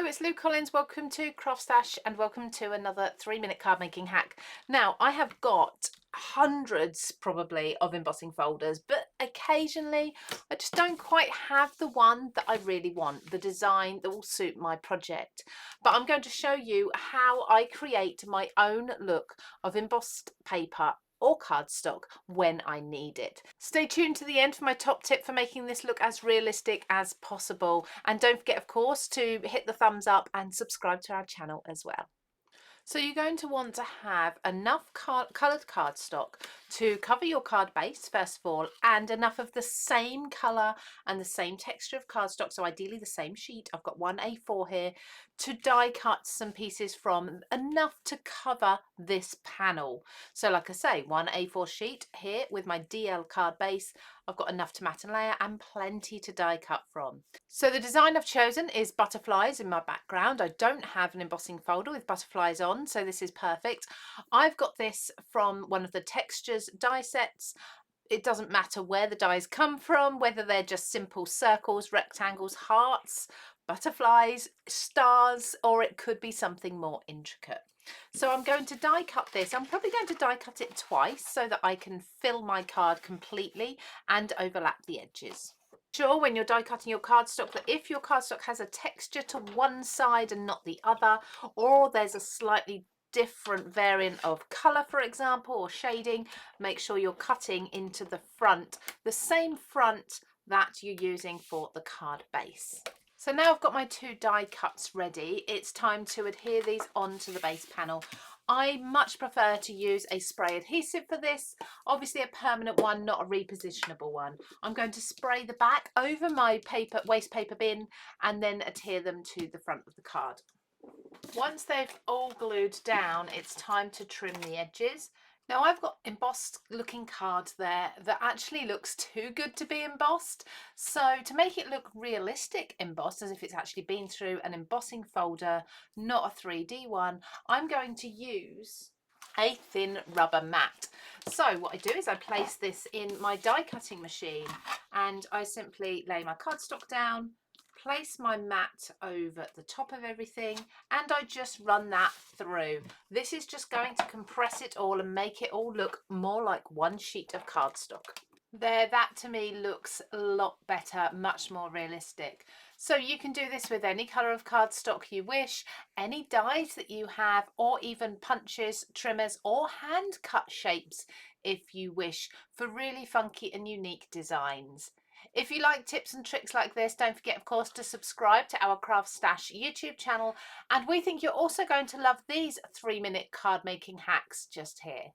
Hello, it's Lou Collins. Welcome to CraftStash and welcome to another 3-minute card making hack. Now, I have got hundreds probably of embossing folders, but occasionally I just don't quite have the one that I really want, the design that will suit my project. But I'm going to show you how I create my own look of embossed paper or cardstock when I need it. Stay tuned to the end for my top tip for making this look as realistic as possible. And don't forget, of course, to hit the thumbs up and subscribe to our channel as well. So you're going to want to have enough coloured cardstock to cover your card base first of all, and enough of the same colour and the same texture of cardstock, so ideally the same sheet. I've got one A4 here, to die cut some pieces from, enough to cover this panel. So like I say, one A4 sheet here with my DL card base. I've got enough to mat and layer and plenty to die cut from. So the design I've chosen is butterflies in my background. I don't have an embossing folder with butterflies on, so this is perfect. I've got this from one of the textures die sets. It doesn't matter where the dies come from, whether they're just simple circles, rectangles, hearts, butterflies, stars, or it could be something more intricate. So I'm going to die cut this. I'm probably going to die cut it twice so that I can fill my card completely and overlap the edges. Sure, when you're die cutting your cardstock, that if your cardstock has a texture to one side and not the other, or there's a slightly different variant of colour, for example, or shading, make sure you're cutting into the front, the same front that you're using for the card base. So now I've got my two die cuts ready, it's time to adhere these onto the base panel. I much prefer to use a spray adhesive for this, obviously a permanent one, not a repositionable one. I'm going to spray the back over my waste paper bin and then adhere them to the front of the card. Once they've all glued down, it's time to trim the edges. Now I've got embossed looking cards there that actually looks too good to be embossed. So to make it look realistic embossed, as if it's actually been through an embossing folder, not a 3D one, I'm going to use a thin rubber mat. So what I do is I place this in my die cutting machine and I simply lay my cardstock down, place my mat over the top of everything, and I just run that through. This is just going to compress it all and make it all look more like one sheet of cardstock. There, that to me looks a lot better, much more realistic. So you can do this with any colour of cardstock you wish, any dies that you have, or even punches, trimmers, or hand cut shapes if you wish, for really funky and unique designs. If you like tips and tricks like this, don't forget, of course, to subscribe to our CraftStash YouTube channel. And we think you're also going to love these 3-minute card making hacks just here.